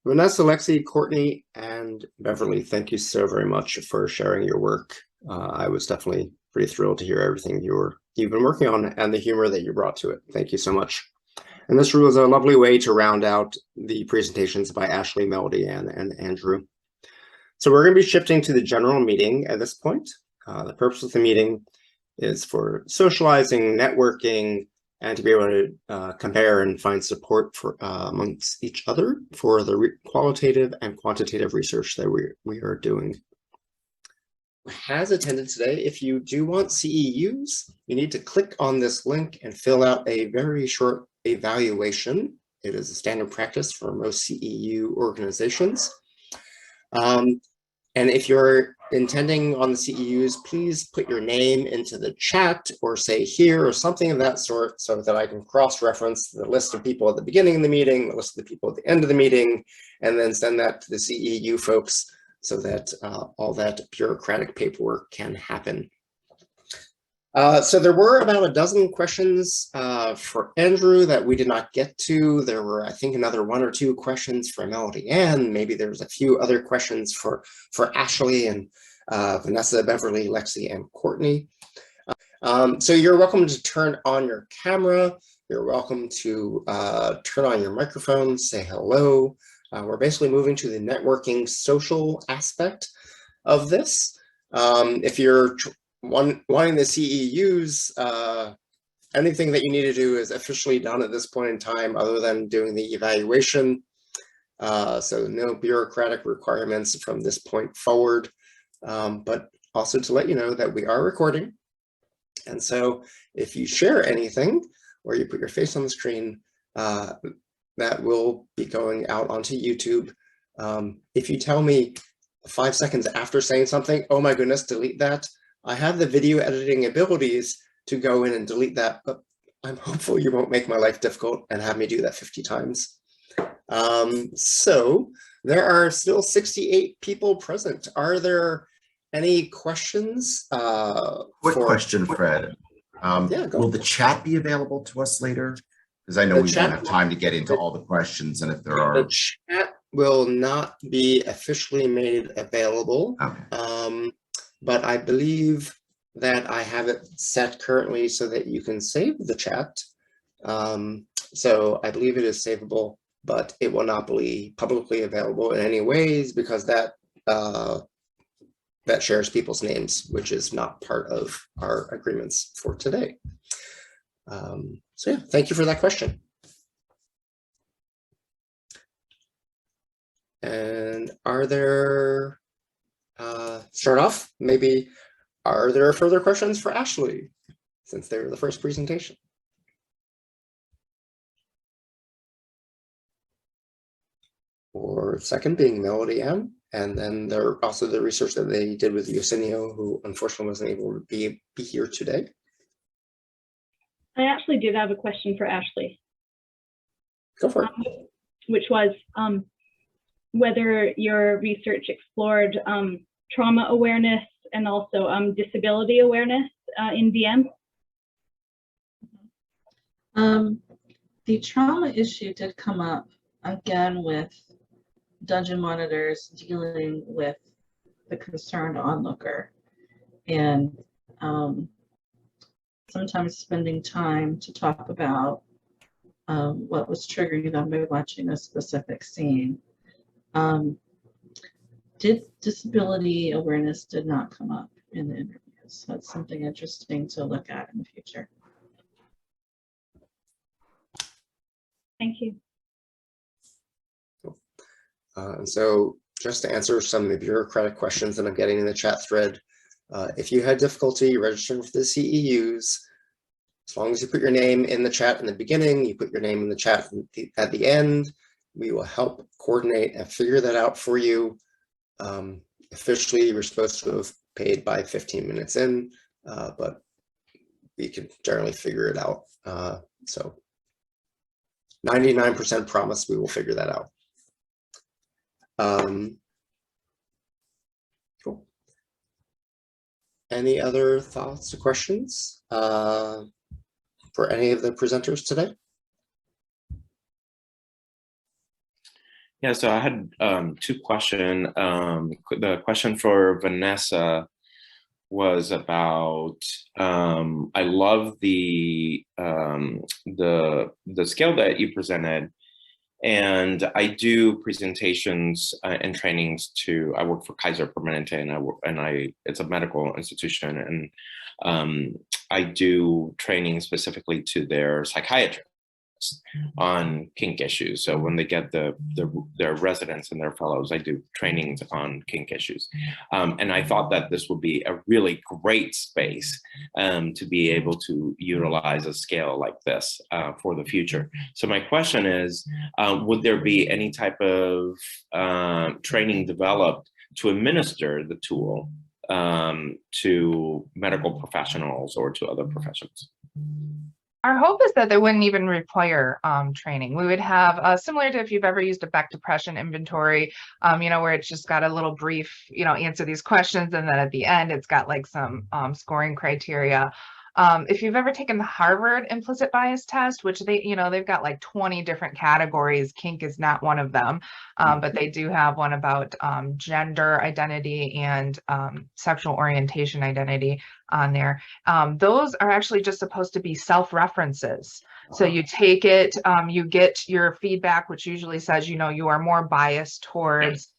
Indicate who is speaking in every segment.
Speaker 1: Vanessa, Lexi, Courtney, and Beverly, thank you so very much for sharing your work. I was definitely pretty thrilled to hear everything you've been working on and the humor that you brought to it. Thank you so much. And this was a lovely way to round out the presentations by Ashley, Melody, and Andrew. So we're going to be shifting to the general meeting at this point. The purpose of the meeting is for socializing, networking, and to be able to compare and find support for amongst each other for the qualitative and quantitative research that we are doing. Has attended today. If you do want CEUs, you need to click on this link and fill out a very short evaluation. It is a standard practice for most CEU organizations. And if you're intending on the CEUs, please put your name into the chat or say here or something of that sort so that I can cross-reference the list of people at the beginning of the meeting, the list of the people at the end of the meeting, and then send that to the CEU folks so that all that bureaucratic paperwork can happen. So there were about a dozen questions for Andrew that we did not get to. There were, I think, another 1 or 2 questions for Melody Ann. Maybe there was a few other questions for Ashley and Vanessa, Beverly, Lexi, and Courtney. So you're welcome to turn on your camera. You're welcome to turn on your microphone, say hello. We're basically moving to the networking social aspect of this. If you're wanting the CEUs, anything that you need to do is officially done at this point in time other than doing the evaluation. So no bureaucratic requirements from this point forward, but also to let you know that we are recording. And so if you share anything or you put your face on the screen, that will be going out onto YouTube. If you tell me 5 seconds after saying something, oh my goodness, delete that, I have the video editing abilities to go in and delete that, but I'm hopeful you won't make my life difficult and have me do that 50 times. So there are still 68 people present. Are there any questions?
Speaker 2: Quick question, Fred. Will the chat be available to us later? Because I know we won't have time to get into all the questions, and if there are...
Speaker 1: The chat will not be officially made available. Okay. But I believe that I have it set currently so that you can save the chat. So I believe it is savable, but it will not be publicly available in any ways because that shares people's names, which is not part of our agreements for today. So yeah, thank you for that question. And are there, start off, maybe, are there further questions for Ashley, since they were the first presentation? Or second being Melody M. And then there are also the research that they did with Yosinio, who unfortunately wasn't able to be here today.
Speaker 3: I actually did have a question for Ashley.
Speaker 1: Go for it.
Speaker 3: Which was whether your research explored trauma awareness and also disability awareness in DM.
Speaker 4: The trauma issue did come up again with dungeon monitors dealing with the concerned onlooker, and sometimes spending time to talk about what was triggering them by watching a specific scene. Disability awareness did not come up in the interviews. That's something interesting to look at in the future.
Speaker 3: Thank you.
Speaker 1: And so just to answer some of the bureaucratic questions that I'm getting in the chat thread, if you had difficulty registering for the CEUs, as long as you put your name in the chat in the beginning, you put your name in the chat at the end, we will help coordinate and figure that out for you. Officially, you're supposed to have paid by 15 minutes in, but we can generally figure it out. So 99% promise we will figure that out. Cool. Any other thoughts or questions for any of the presenters today?
Speaker 5: Yeah, so I had two questions. The question for Vanessa was about I love the scale that you presented, and I do presentations and trainings to. I work for Kaiser Permanente, and it's a medical institution, and I do training specifically to their psychiatrists on kink issues. So when they get their residents and their fellows, I do trainings on kink issues. And I thought that this would be a really great space to be able to utilize a scale like this for the future. So my question is, would there be any type of training developed to administer the tool to medical professionals or to other professionals?
Speaker 6: Our hope is that they wouldn't even require training. We would have similar to if you've ever used a Beck depression inventory, where it's just got a little brief, answer these questions, and then at the end it's got like some scoring criteria. If you've ever taken the Harvard implicit bias test, which they've got like 20 different categories, kink is not one of them, but they do have one about gender identity and sexual orientation identity on there. Those are actually just supposed to be self-references. So you take it, you get your feedback, which usually says, you are more biased towards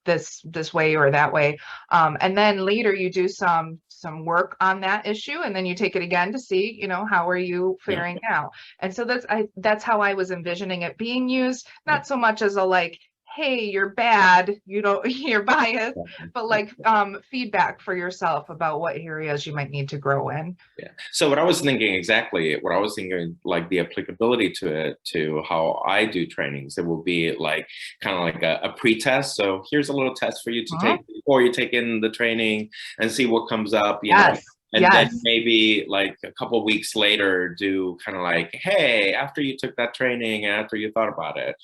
Speaker 6: this way or that way, and then later you do some work on that issue, and then you take it again to see how are you faring now. And so that's how I was envisioning it being used, not so much as a like, hey, you're bad, you're biased, but like feedback for yourself about what areas you might need to grow in.
Speaker 5: Yeah. So what I was thinking like the applicability to it, to how I do trainings, it will be like kind of like a pre-test. So here's a little test for you to take before you take in the training and see what comes up. You know? And then maybe like a couple of weeks later, do kind of like, hey, after you took that training, after you thought about it,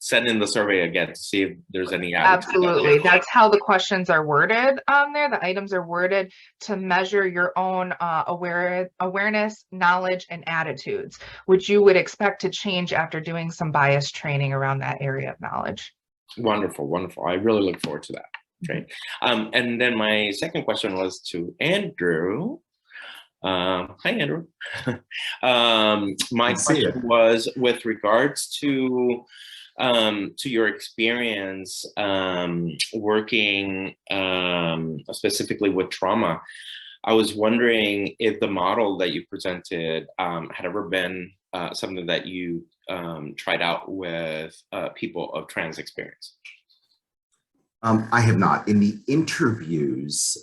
Speaker 5: send in the survey again to see if there's any.
Speaker 6: Absolutely. That's how the questions are worded on there. The items are worded to measure your own awareness, knowledge, and attitudes, which you would expect to change after doing some bias training around that area of knowledge.
Speaker 5: Wonderful, wonderful. I really look forward to that. Great. And then my second question was to Andrew. Hi, Andrew. My question was with regards to your experience working specifically with trauma. I was wondering if the model that you presented had ever been something that you tried out with people of trans experience.
Speaker 2: I have not. In the interviews,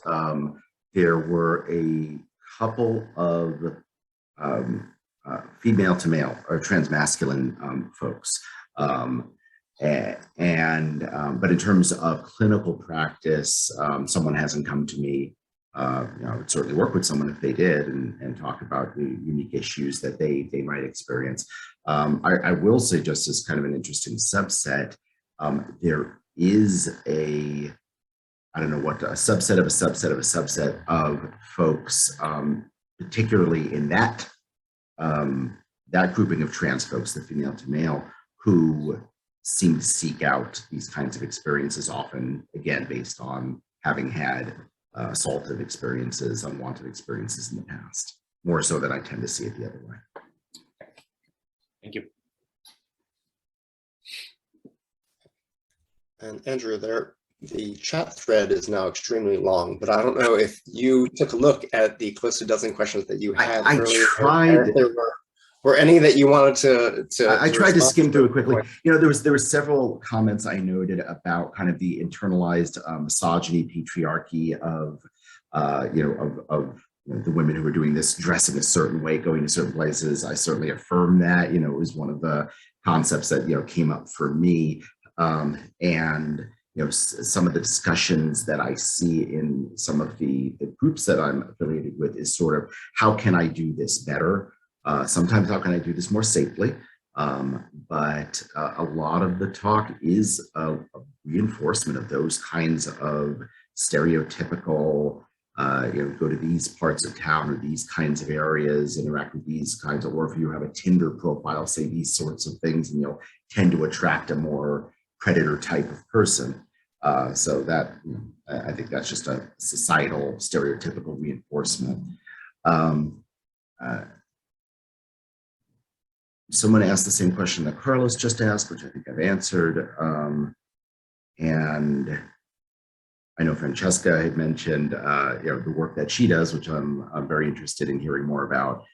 Speaker 2: there were a couple of female to male or transmasculine folks. But in terms of clinical practice, someone hasn't come to me. I would certainly work with someone if they did and talk about the unique issues that they might experience. I will say, just as kind of an interesting subset, there is a subset of a subset of a subset of folks, particularly in that grouping of trans folks, the female to male, who seem to seek out these kinds of experiences, often, again, based on having had assaultive experiences, unwanted experiences in the past, more so than I tend to see it the other way.
Speaker 5: Thank you.
Speaker 1: And Andrew, the chat thread is now extremely long, but I don't know if you took a look at the close to a dozen questions that you had earlier.
Speaker 2: I tried.
Speaker 1: Were any that you wanted to
Speaker 2: I tried to skim through it quickly. There were several comments I noted about kind of the internalized misogyny, patriarchy of the women who were doing this, dressing a certain way, going to certain places. I certainly affirm that. It was one of the concepts that came up for me. And some of the discussions that I see in some of the groups that I'm affiliated with is sort of, how can I do this better? Sometimes, how can I do this more safely? But a lot of the talk is a reinforcement of those kinds of stereotypical go to these parts of town or these kinds of areas, interact with these kinds of, or if you have a Tinder profile, say these sorts of things, and you'll tend to attract a more predator type of person. So that, I think that's just a societal stereotypical reinforcement. Someone asked the same question that Carlos just asked, which I think I've answered. And I know Francesca had mentioned the work that she does, which I'm very interested in hearing more about.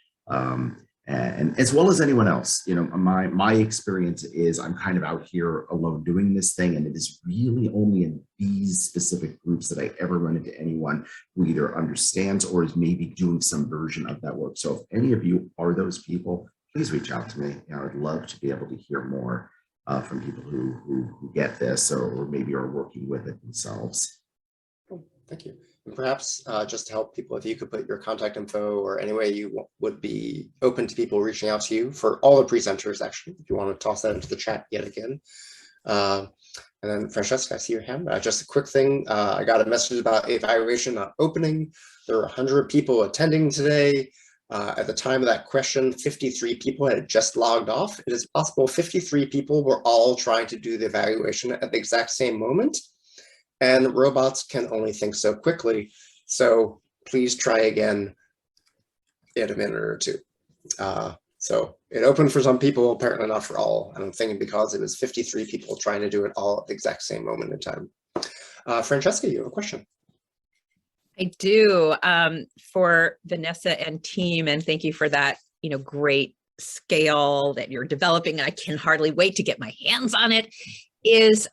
Speaker 2: And as well as anyone else, my experience is I'm kind of out here alone doing this thing, and it is really only in these specific groups that I ever run into anyone who either understands or is maybe doing some version of that work. So if any of you are those people, please reach out to me. I'd love to be able to hear more from people who get this or maybe are working with it themselves.
Speaker 1: Cool. Thank you. And perhaps just to help people, if you could put your contact info or any way you would be open to people reaching out to you for all the presenters, actually, if you want to toss that into the chat yet again. And then Francesca, I see your hand. Just a quick thing. I got a message about evaluation not opening. There are 100 people attending today. At the time of that question, 53 people had just logged off. It is possible 53 people were all trying to do the evaluation at the exact same moment. And robots can only think so quickly. So please try again in a minute or two. So it opened for some people, apparently not for all. And I'm thinking because it was 53 people trying to do it all at the exact same moment in time. Francesca, you have a question.
Speaker 7: I do, for Vanessa and team, and thank you for that, great scale that you're developing. And I can hardly wait to get my hands on it. Is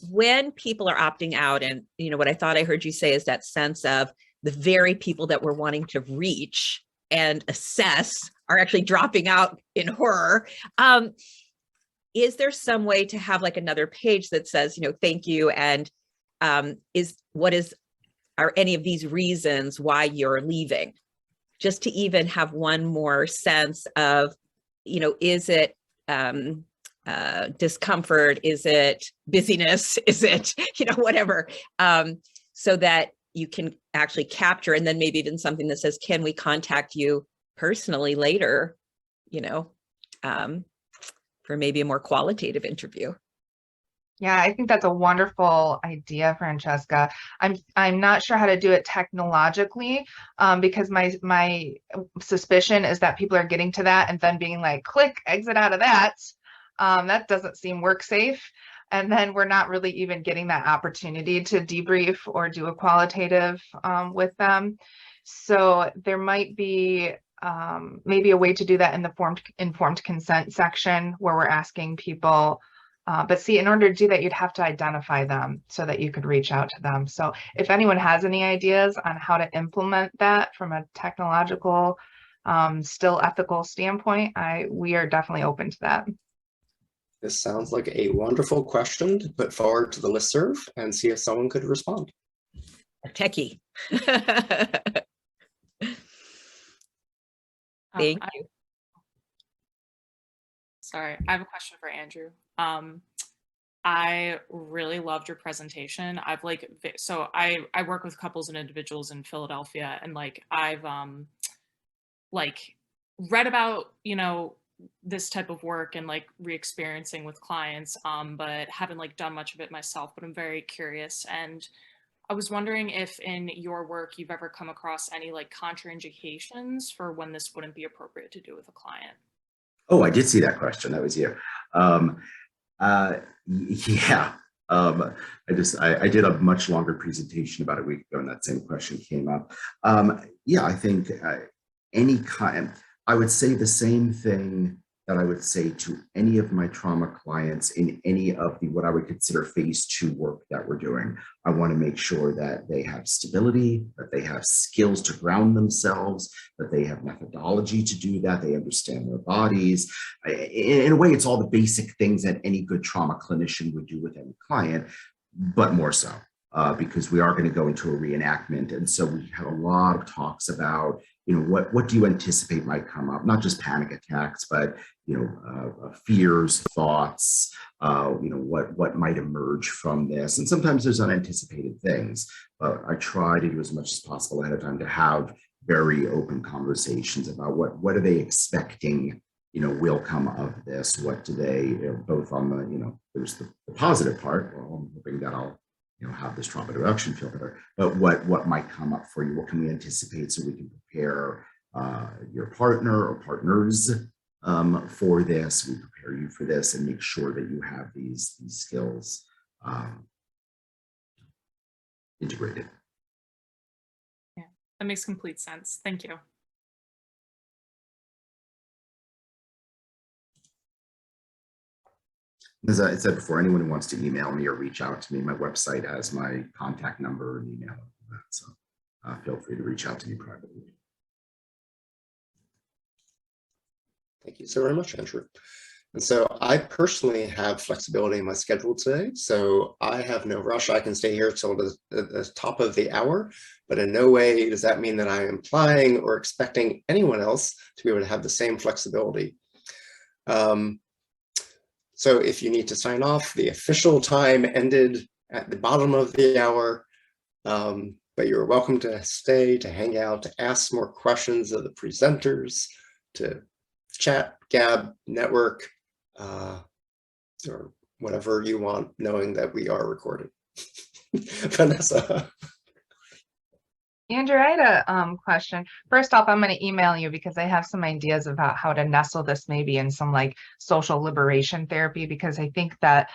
Speaker 7: when people are opting out, and what I thought I heard you say is that sense of the very people that we're wanting to reach and assess are actually dropping out in horror. Is there some way to have like another page that says, thank you, and are any of these reasons why you're leaving? Just to even have one more sense of, is it discomfort? Is it busyness? Is it, whatever, so that you can actually capture, and then maybe even something that says, can we contact you personally later, for maybe a more qualitative interview?
Speaker 6: Yeah, I think that's a wonderful idea, Francesca. I'm not sure how to do it technologically, because my suspicion is that people are getting to that and then being like, click, exit out of that. That doesn't seem work safe. And then we're not really even getting that opportunity to debrief or do a qualitative with them. So there might be maybe a way to do that in the informed consent section where we're asking people. But see, in order to do that, you'd have to identify them so that you could reach out to them. So if anyone has any ideas on how to implement that from a technological, still ethical standpoint, we are definitely open to that.
Speaker 1: This sounds like a wonderful question to put forward to the listserv and see if someone could respond.
Speaker 7: A techie. Thank you.
Speaker 8: Sorry, I have a question for Andrew. I really loved your presentation. I work with couples and individuals in Philadelphia, and I've read about, this type of work and re-experiencing with clients, but haven't done much of it myself, but I'm very curious. And I was wondering if in your work you've ever come across any contraindications for when this wouldn't be appropriate to do with a client.
Speaker 2: Oh, I did see that question. That was you. Yeah. I did a much longer presentation about a week ago, and that same question came up. Yeah, I think I would say the same thing that I would say to any of my trauma clients in any of the what I would consider phase 2 work that we're doing. I want to make sure that they have stability, that they have skills to ground themselves, that they have methodology to do that, they understand their bodies. In a way, it's all the basic things that any good trauma clinician would do with any client, but more so. Because we are going to go into a reenactment. And so we have a lot of talks about what do you anticipate might come up? Not just panic attacks, but fears, thoughts, what might emerge from this. And sometimes there's unanticipated things, but I try to do as much as possible ahead of time to have very open conversations about what are they expecting, will come of this. What do they, both on the, there's the positive part. Well, I'm hoping that I'll have this trauma reduction feel better, but what might come up for you? What can we anticipate so we can prepare your partner or partners for this? We prepare you for this and make sure that you have these skills integrated.
Speaker 8: Yeah, that makes complete sense. Thank you.
Speaker 2: As I said before, anyone who wants to email me or reach out to me, my website has my contact number and email. So feel free to reach out to me privately.
Speaker 1: Thank you so very much, Andrew. And so I personally have flexibility in my schedule today, so I have no rush. I can stay here till the top of the hour, but in no way does that mean that I'm implying or expecting anyone else to be able to have the same flexibility. So if you need to sign off, the official time ended at the bottom of the hour, but you're welcome to stay, to hang out, to ask more questions of the presenters, to chat, gab, network, or whatever you want, knowing that we are recorded. Vanessa.
Speaker 6: Andrew, I had a question. First off, I'm going to email you because I have some ideas about how to nestle this maybe in some like social liberation therapy, because I think that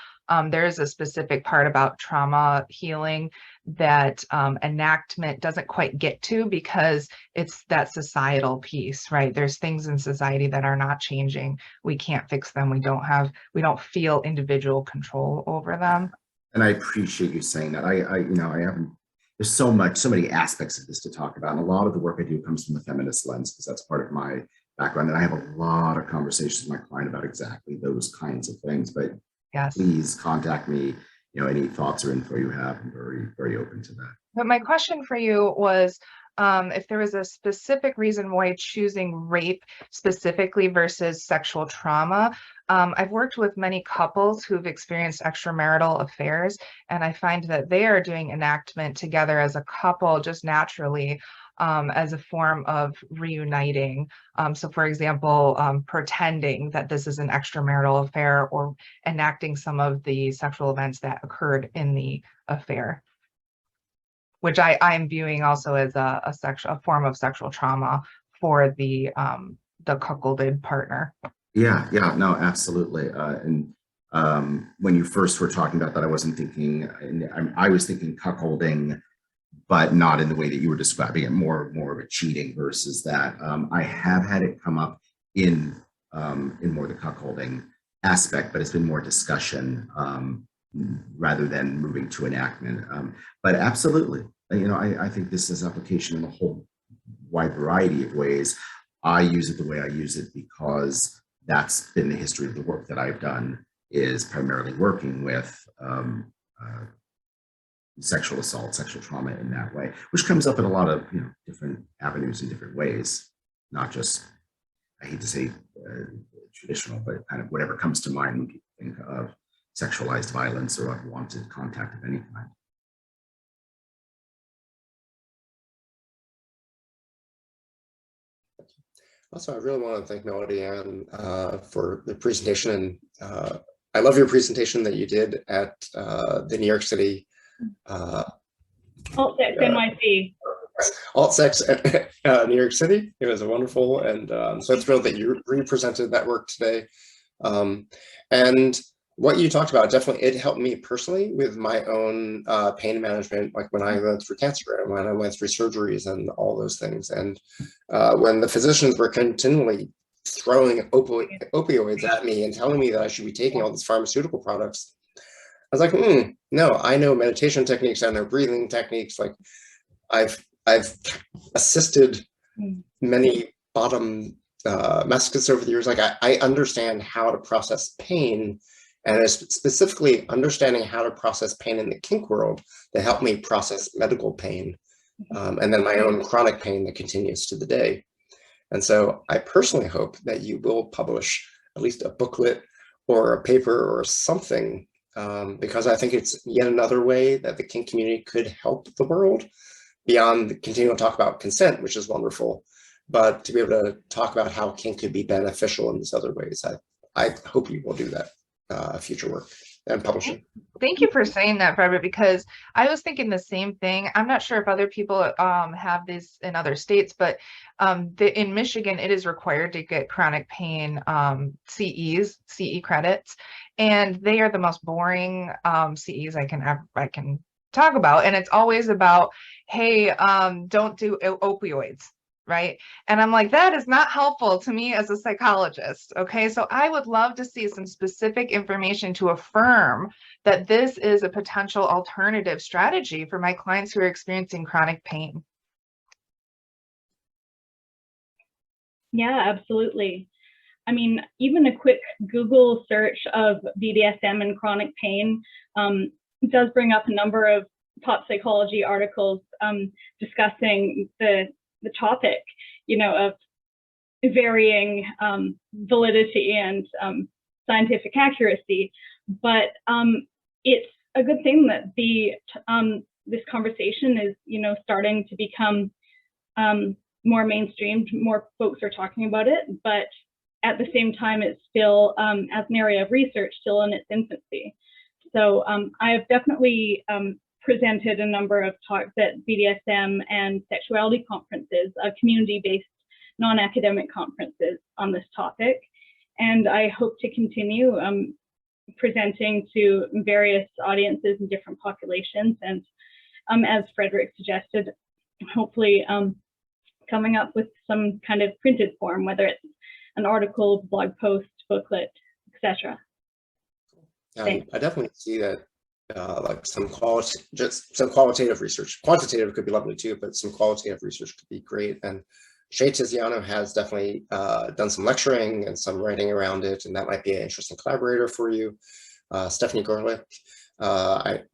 Speaker 6: there is a specific part about trauma healing that enactment doesn't quite get to, because it's that societal piece, right? There's things in society that are not changing. We can't fix them. We don't feel individual control over them.
Speaker 2: And I appreciate you saying that. I haven't. There's so many aspects of this to talk about. And a lot of the work I do comes from the feminist lens, because that's part of my background. And I have a lot of conversations with my client about exactly those kinds of things. But yes, please contact me. Any thoughts or info you have, I'm very, very open to that.
Speaker 6: But my question for you was, if there was a specific reason why choosing rape specifically versus sexual trauma. I've worked with many couples who've experienced extramarital affairs, and I find that they are doing enactment together as a couple just naturally, as a form of reuniting. So for example, pretending that this is an extramarital affair or enacting some of the sexual events that occurred in the affair, which I am viewing also as a form of sexual trauma for the cuckolded partner.
Speaker 2: Yeah, no, absolutely. And when you first were talking about that, I wasn't thinking, I was thinking cuckolding, but not in the way that you were describing it, more of a cheating versus that. I have had it come up in more the cuckolding aspect, but it's been more discussion rather than moving to enactment. But absolutely, I think this has application in a whole wide variety of ways. I use it the way I use it because that's been the history of the work that I've done, is primarily working with sexual assault, sexual trauma in that way, which comes up in a lot of different avenues in different ways, not just, I hate to say traditional, but kind of whatever comes to mind when people think of sexualized violence or unwanted contact of any kind.
Speaker 1: Also, I really want to thank Melody Ann for the presentation. And I love your presentation that you did at the New York City
Speaker 3: Alt-Sex NYC.
Speaker 1: Alt-Sex New York City. It was wonderful, and so I'm thrilled that you represented that work today. And what you talked about, definitely, it helped me personally with my own pain management, like when I went through cancer and when I went through surgeries and all those things. And when the physicians were continually throwing opioids at me and telling me that I should be taking all these pharmaceutical products, I was like, no, I know meditation techniques, I know breathing techniques. Like I've assisted many bottom masochists over the years. Like I understand how to process pain, and it's specifically understanding how to process pain in the kink world that helped me process medical pain. and then my own chronic pain that continues to the day. And so I personally hope that you will publish at least a booklet or a paper or something, because I think it's yet another way that the kink community could help the world beyond continuing to talk about consent, which is wonderful, but to be able to talk about how kink could be beneficial in these other ways. I hope you will do that future work and publishing.
Speaker 6: Thank you for saying that, Frederick, because I was thinking the same thing. I'm not sure if other people have this in other states, but in Michigan, it is required to get chronic pain CE credits, and they are the most boring CEs I can talk about. And it's always about, hey, don't do opioids. Right. And I'm like, that is not helpful to me as a psychologist. Okay. So I would love to see some specific information to affirm that this is a potential alternative strategy for my clients who are experiencing chronic pain.
Speaker 3: Yeah, absolutely. I mean, even a quick Google search of BDSM and chronic pain does bring up a number of top psychology articles discussing the topic, you know, of varying validity and scientific accuracy. But it's a good thing that this conversation is, you know, starting to become more mainstream. More folks are talking about it, but at the same time, it's still, as an area of research, still in its infancy. So I have definitely presented a number of talks at BDSM and sexuality conferences, community-based non-academic conferences on this topic. And I hope to continue presenting to various audiences in different populations. And as Frederick suggested, hopefully coming up with some kind of printed form, whether it's an article, blog post, booklet, etc.
Speaker 1: I definitely see that like some qualitative research. Quantitative could be lovely too, but some qualitative research could be great. And Shay Tiziano has definitely done some lecturing and some writing around it, and that might be an interesting collaborator for you. Stephanie Gorlick,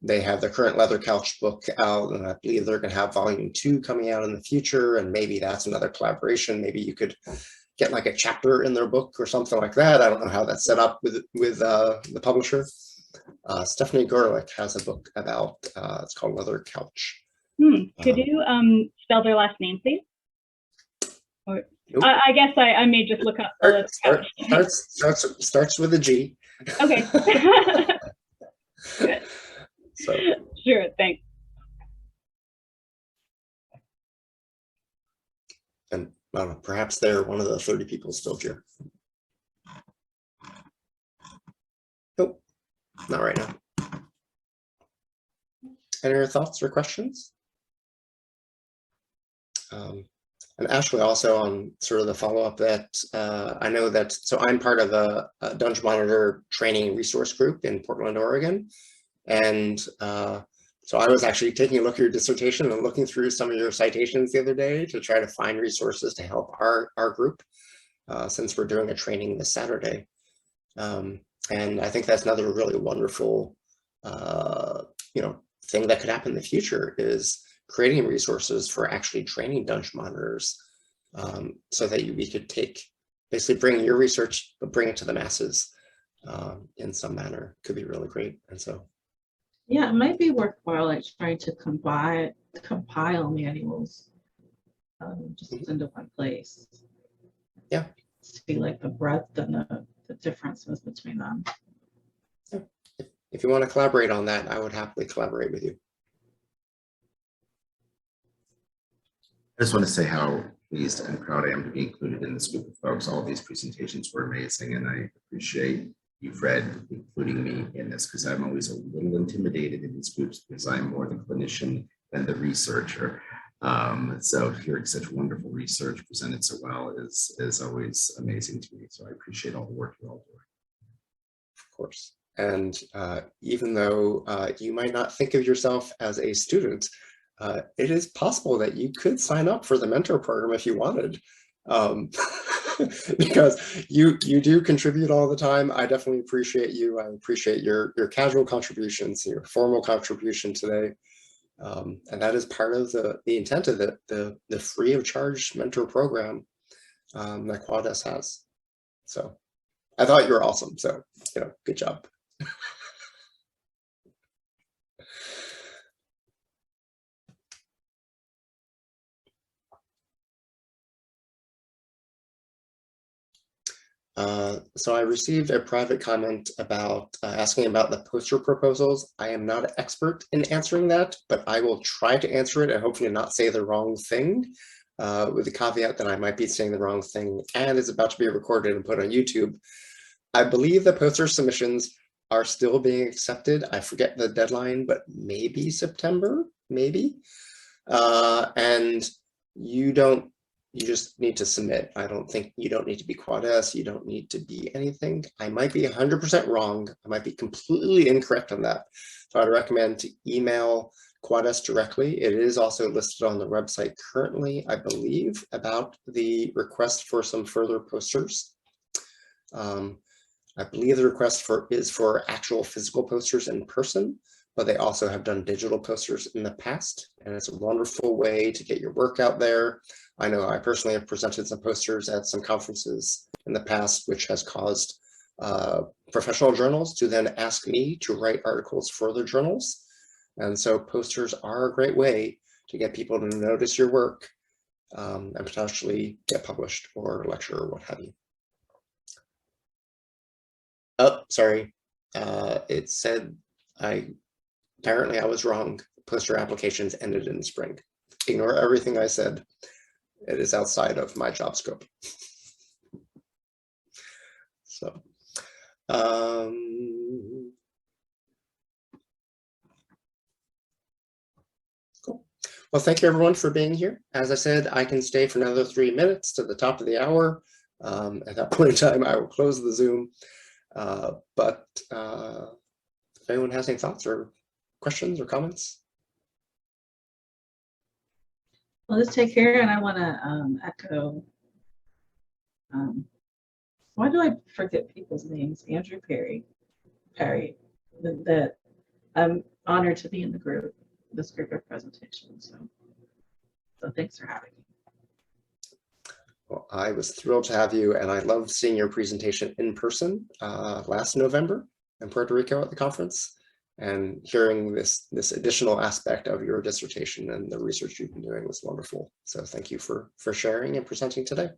Speaker 1: they have the current Leather Couch book out, and I believe they're going to have volume 2 coming out in the future, and maybe that's another collaboration. Maybe you could get like a chapter in their book or something like that. I don't know how that's set up with the publisher. Stephanie Gorlick has a book about, it's called Leather Couch.
Speaker 3: Could you spell their last name, please? Or,
Speaker 1: nope.
Speaker 3: I guess I may just look up.
Speaker 1: Starts with a G.
Speaker 3: Okay. Good.
Speaker 1: So.
Speaker 3: Sure, thanks.
Speaker 1: And perhaps they're one of the 30 people still here. Nope, not right now. Any other thoughts or questions? And Ashley, also on sort of the follow-up that I know that, so I'm part of a Dungeon Monitor training resource group in Portland, Oregon. And so I was actually taking a look at your dissertation and looking through some of your citations the other day to try to find resources to help our group, since we're doing a training this Saturday. And I think that's another really wonderful, thing that could happen in the future is creating resources for actually training dungeon monitors, so that we could basically bring your research, but bring it to the masses in some manner. Could be really great. And so.
Speaker 4: Yeah, it might be worthwhile like trying to compile manuals just into one place.
Speaker 1: Yeah.
Speaker 4: See like the breadth and the differences between them.
Speaker 1: Yeah. If you want to collaborate on that, I would happily collaborate with you.
Speaker 2: I just want to say how pleased and proud I am to be included in this group of folks. All of these presentations were amazing, and I appreciate you, Fred, including me in this, because I'm always a little intimidated in these groups because I'm more the clinician than the researcher. So hearing such wonderful research presented so well is always amazing to me. So I appreciate all the work you're all doing.
Speaker 1: Of course. And even though you might not think of yourself as a student, it is possible that you could sign up for the mentor program if you wanted. Because you do contribute all the time. I definitely appreciate you. I appreciate your casual contributions, your formal contribution today. And that is part of the intent of the free of charge mentor program that Quad-S has. So I thought you were awesome. So, good job. So I received a private comment about asking about the poster proposals. I am not an expert in answering that, but I will try to answer it and hopefully not say the wrong thing, with the caveat that I might be saying the wrong thing and it's about to be recorded and put on YouTube. I believe the poster submissions are still being accepted. I forget the deadline, but maybe September, maybe. And you just need to submit. I don't think you don't need to be Quad-S. You don't need to be anything. I might be 100% wrong. I might be completely incorrect on that. So I'd recommend to email Quad-S directly. It is also listed on the website currently, I believe, about the request for some further posters. I believe the request is for actual physical posters in person, but they also have done digital posters in the past, and it's a wonderful way to get your work out there. I know I personally have presented some posters at some conferences in the past, which has caused professional journals to then ask me to write articles for their journals. And so posters are a great way to get people to notice your work and potentially get published or lecture or what have you. Oh, sorry. It said apparently I was wrong. Poster applications ended in the spring. Ignore everything I said. It is outside of my job scope. So, cool. Well, thank you everyone for being here. As I said, I can stay for another 3 minutes to the top of the hour. At that point in time, I will close the Zoom. But if anyone has any thoughts or questions or comments.
Speaker 4: Well, let's take care, and I want to echo. Why do I forget people's names? Andrew Perry. That I'm honored to be in this group of presentations. So thanks for having me.
Speaker 1: Well, I was thrilled to have you, and I loved seeing your presentation in person last November in Puerto Rico at the conference, and hearing this additional aspect of your dissertation and the research you've been doing was wonderful. So thank you for sharing and presenting today.